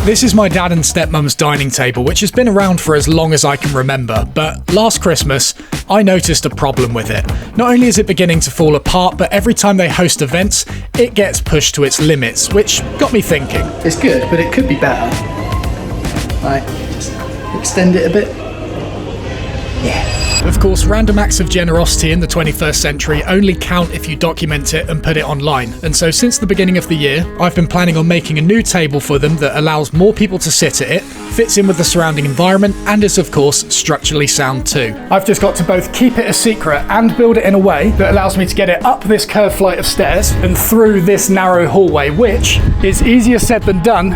This is my dad and stepmom's dining table, which has been around for as long as I can remember, but last Christmas, I noticed a problem with it. Not only is it beginning to fall apart, but every time they host events, it gets pushed to its limits, which got me thinking. It's good, but it could be better. Like, just extend it a bit. Yeah. Of course, random acts of generosity in the 21st century only count if you document it and put it online. And so since the beginning of the year, I've been planning on making a new table for them that allows more people to sit at it, fits in with the surrounding environment, and is of course structurally sound too. I've just got to both keep it a secret and build it in a way that allows me to get it up this curved flight of stairs and through this narrow hallway, which is easier said than done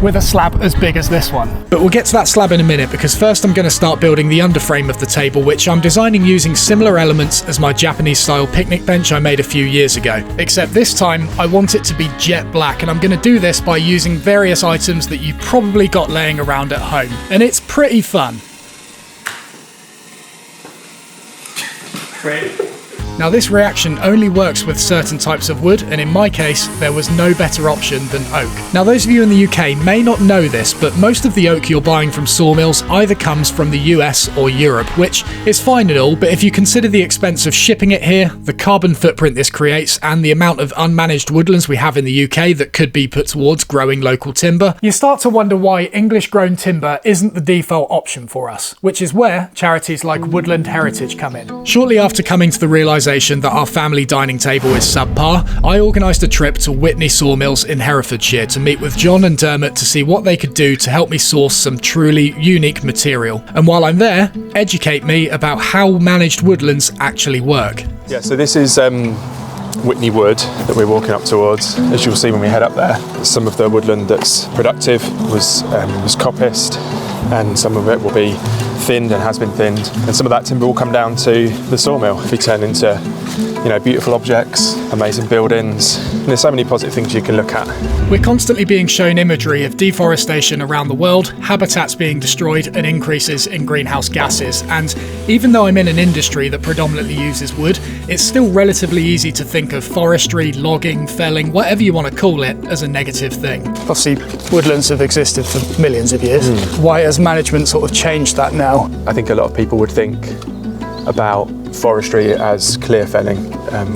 with a slab as big as this one. But we'll get to that slab in a minute, because first I'm going to start building the underframe of the table, which I'm designing using similar elements as my Japanese style picnic bench I made a few years ago. Except this time I want it to be jet black, and I'm going to do this by using various items that you probably got laying around at home. And it's pretty fun. Great. Now this reaction only works with certain types of wood, and in my case there was no better option than oak. Now those of you in the UK may not know this, but most of the oak you're buying from Sawmills either comes from the US or Europe, which is fine and all, but if you consider the expense of shipping it here, the carbon footprint this creates, and the amount of unmanaged woodlands we have in the UK that could be put towards growing local timber, you start to wonder why English grown timber isn't the default option for us, which is where charities like Woodland Heritage come in. Shortly after coming to the realisation that our family dining table is subpar, I organised a trip to Whitney Sawmills in Herefordshire to meet with John and Dermot to see what they could do to help me source some truly unique material. And while I'm there, educate me about how managed woodlands actually work. Yeah, so this is Whitney wood that we're walking up towards. As you'll see when we head up there, some of the woodland that's productive was coppiced, and some of it will be thinned and has been thinned, and some of that timber will come down to the sawmill to be turned into, you know, beautiful objects, amazing buildings. And there's so many positive things you can look at. We're constantly being shown imagery of deforestation around the world, habitats being destroyed, and increases in greenhouse gases. And even though I'm in an industry that predominantly uses wood, it's still relatively easy to think of forestry, logging, felling, whatever you want to call it, as a negative thing. Obviously, woodlands have existed for millions of years. Why has management sort of changed that now? I think a lot of people would think about forestry as clear felling,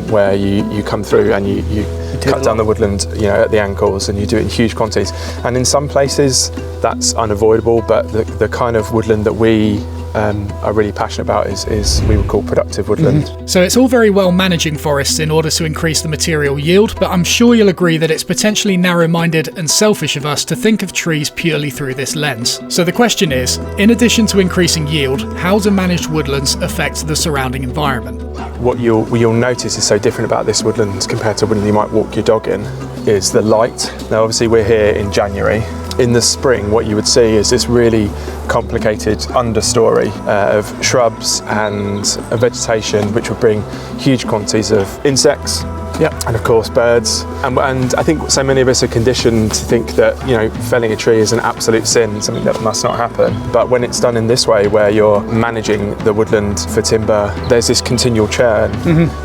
where you come through and you cut down the woodland, you know, at the ankles, and you do it in huge quantities. And in some places that's unavoidable, but the kind of woodland that we are really passionate about is we would call productive woodland. So it's all very well managing forests in order to increase the material yield, but I'm sure you'll agree that it's potentially narrow-minded and selfish of us to think of trees purely through this lens. So the question is, in addition to increasing yield, how do managed woodlands affect the surrounding environment? What you'll notice is so different about this woodland compared to when you might walk your dog in is the light. Now obviously we're here in January. In the spring, what you would see is this really complicated understory of shrubs and a vegetation which would bring huge quantities of insects. And of course birds, and I think so many of us are conditioned to think that, you know, felling a tree is an absolute sin, something that must not happen. But when it's done in this way, where you're managing the woodland for timber, there's this continual churn.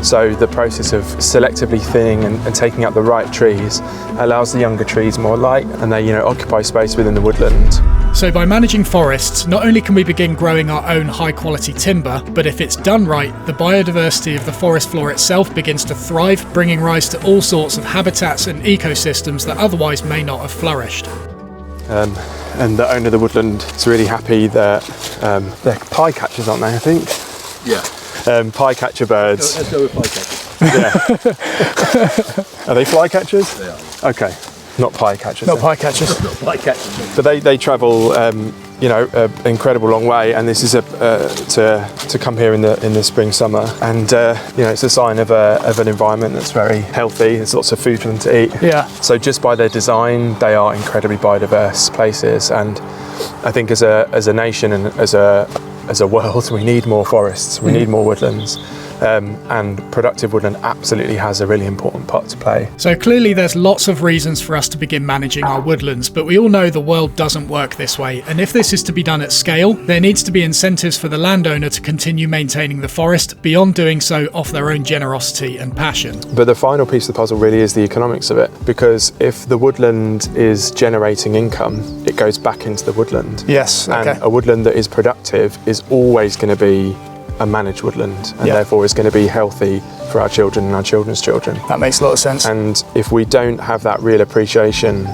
So the process of selectively thinning and taking out the right trees allows the younger trees more light, and they, you know, occupy space within the woodland. So by managing forests, not only can we begin growing our own high-quality timber, but if it's done right, the biodiversity of the forest floor itself begins to thrive, bringing rise to all sorts of habitats and ecosystems that otherwise may not have flourished. And the owner of the woodland is really happy that they're pie catchers, aren't they, I think? Yeah. Pie catcher birds. Let's go with pie catchers. Yeah. Are they fly catchers? They are. Okay. Not pie catchers. Not pie catchers. Not pie catchers. But they travel, you know, an incredible long way, and this is to come here in the spring, summer, and you know, it's a sign of an environment that's very healthy. There's lots of food for them to eat. Yeah. So just by their design, they are incredibly biodiverse places, and I think as a nation and as a world, we need more forests. We need more woodlands. And productive woodland absolutely has a really important part to play. So clearly there's lots of reasons for us to begin managing our woodlands, but we all know the world doesn't work this way, and if this is to be done at scale, there needs to be incentives for the landowner to continue maintaining the forest beyond doing so off their own generosity and passion. But the final piece of the puzzle really is the economics of it, because if the woodland is generating income, it it goes back into the woodland. Yes, okay. And a woodland that is productive is always going to be a managed woodland, and therefore is going to be healthy for our children and our children's children. That makes a lot of sense. And if we don't have that real appreciation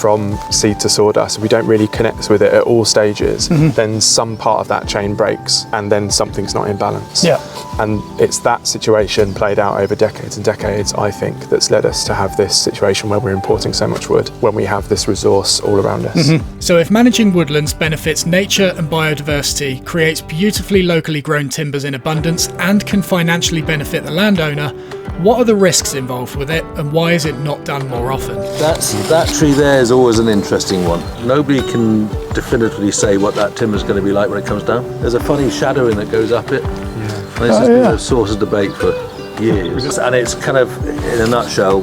from seed to sawdust, if we don't really connect with it at all stages, then some part of that chain breaks and then something's not in balance. Yeah. And it's that situation played out over decades and decades, I think, that's led us to have this situation where we're importing so much wood when we have this resource all around us. So if managing woodlands benefits nature and biodiversity, creates beautifully locally grown timbers in abundance, and can financially benefit the landowner, what are the risks involved with it, and why is it not done more often? That tree there is always an interesting one. Nobody can definitively say what that timber's going to be like when it comes down. There's a funny shadowing that goes up it. And this has been a source of debate for years. And it's kind of, in a nutshell,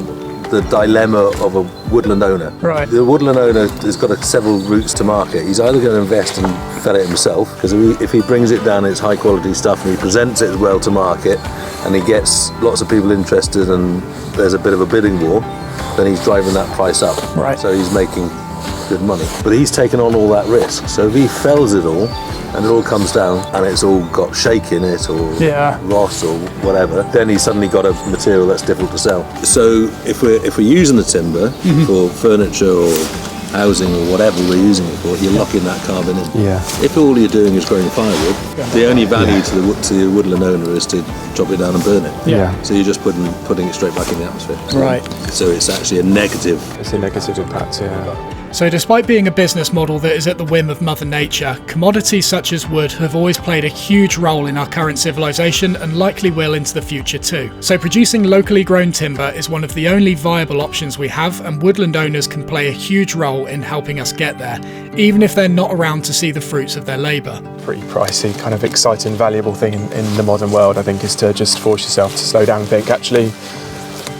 the dilemma of a woodland owner. Right. The woodland owner has got several routes to market. He's either going to invest and fell it himself, because if he brings it down, it's high quality stuff, and he presents it well to market, and he gets lots of people interested, and there's a bit of a bidding war, then he's driving that price up. Right. So he's making good money. But he's taken on all that risk. So if he fells it all, and it all comes down, and it's all got shake in it, or ross, or whatever, then he's suddenly got a material that's difficult to sell. So if we're using the timber for furniture or housing or whatever we're using it for, you're locking that carbon in. Yeah. If all you're doing is growing firewood, the only value to the woodland owner is to chop it down and burn it. Yeah. So you're just putting it straight back in the atmosphere. Right. So it's actually a negative. It's a negative impact, yeah. So despite being a business model that is at the whim of Mother Nature, commodities such as wood have always played a huge role in our current civilization, and likely will into the future too. So producing locally grown timber is one of the only viable options we have, and woodland owners can play a huge role in helping us get there, even if they're not around to see the fruits of their labour. Pretty pricey, kind of exciting, valuable thing in the modern world, I think, is to just force yourself to slow down and think, actually,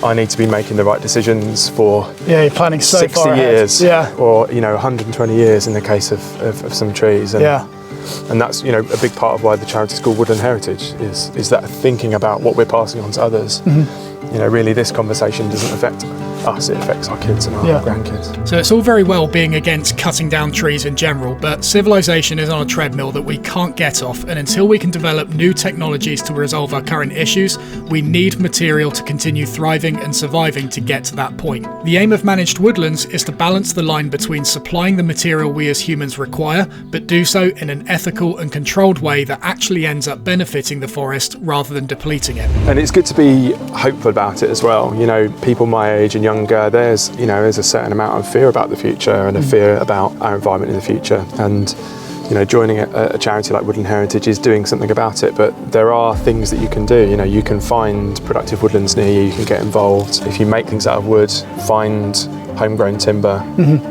I need to be making the right decisions for you're planning so 60 far ahead. years, or 120 years in the case of some trees. And, and that's a big part of why the charity's called Woodland Heritage is that thinking about what we're passing on to others. Really, this conversation doesn't affect us, it affects our kids and our grandkids. So it's all very well being against cutting down trees in general, but civilization is on a treadmill that we can't get off, and until we can develop new technologies to resolve our current issues, we need material to continue thriving and surviving to get to that point. The aim of managed woodlands is to balance the line between supplying the material we as humans require, but do so in an ethical and controlled way that actually ends up benefiting the forest rather than depleting it. And it's good to be hopeful about it as well. People my age and younger, there's a certain amount of fear about the future and a fear about our environment in the future. And joining a charity like Woodland Heritage is doing something about it, but there are things that you can do. You can find productive woodlands near you, you can get involved. If you make things out of wood, find homegrown timber,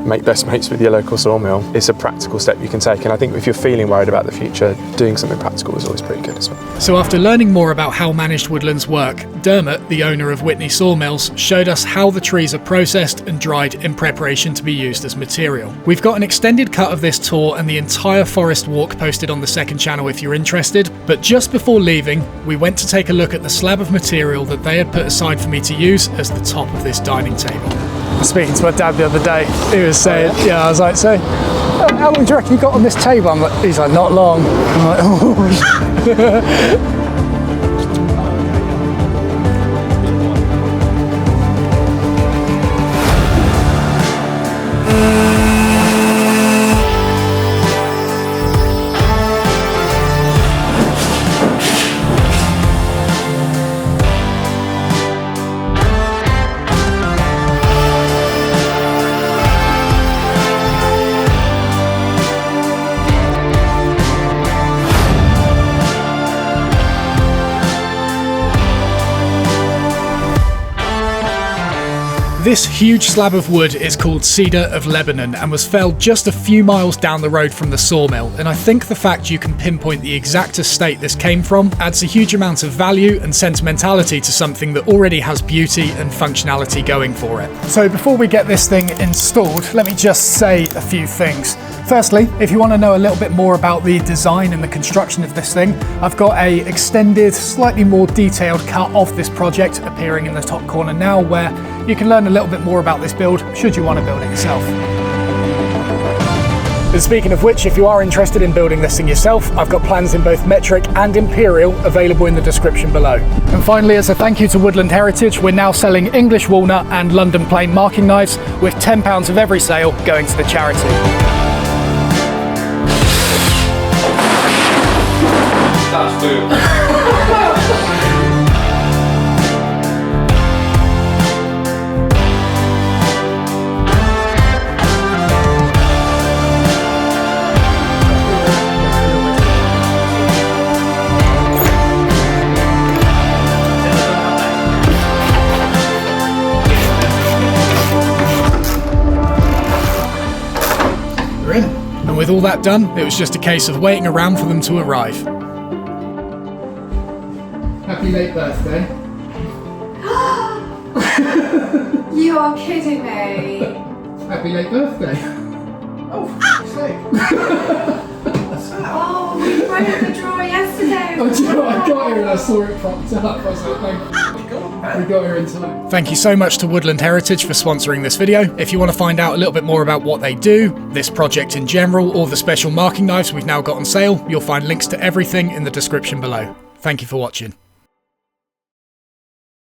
make best mates with your local sawmill. It's a practical step you can take, and I think if you're feeling worried about the future, doing something practical is always pretty good as well. So after learning more about how managed woodlands work, Dermot, the owner of Whitney Sawmills, showed us how the trees are processed and dried in preparation to be used as material. We've got an extended cut of this tour and the entire forest walk posted on the second channel if you're interested, but just before leaving, we went to take a look at the slab of material that they had put aside for me to use as the top of this dining table. Speaking to my dad the other day, he was saying, I was like, so how long do you reckon you got on this table? He's like, not long. I'm like, oh. This huge slab of wood is called Cedar of Lebanon and was felled just a few miles down the road from the sawmill, and I think the fact you can pinpoint the exact estate this came from adds a huge amount of value and sentimentality to something that already has beauty and functionality going for it. So before we get this thing installed, let me just say a few things. Firstly, if you want to know a little bit more about the design and the construction of this thing, I've got a extended, slightly more detailed cut of this project appearing in the top corner now, where you can learn a little bit more about this build should you want to build it yourself. And speaking of which, if you are interested in building this thing yourself, I've got plans in both metric and imperial available in the description below. And finally, as a thank you to Woodland Heritage, we're now selling English walnut and London plain marking knives, with £10 of every sale going to the charity. That's food. We're in. And with all that done, it was just a case of waiting around for them to arrive. Happy late birthday. You are kidding me. Happy late birthday. Oh, we broke the drawer yesterday. Oh, do you know what? I got here and I saw it propped up. I was like, thank you. We got here in time. Thank you so much to Woodland Heritage for sponsoring this video. If you want to find out a little bit more about what they do, this project in general, or the special marking knives we've now got on sale, you'll find links to everything in the description below. Thank you for watching.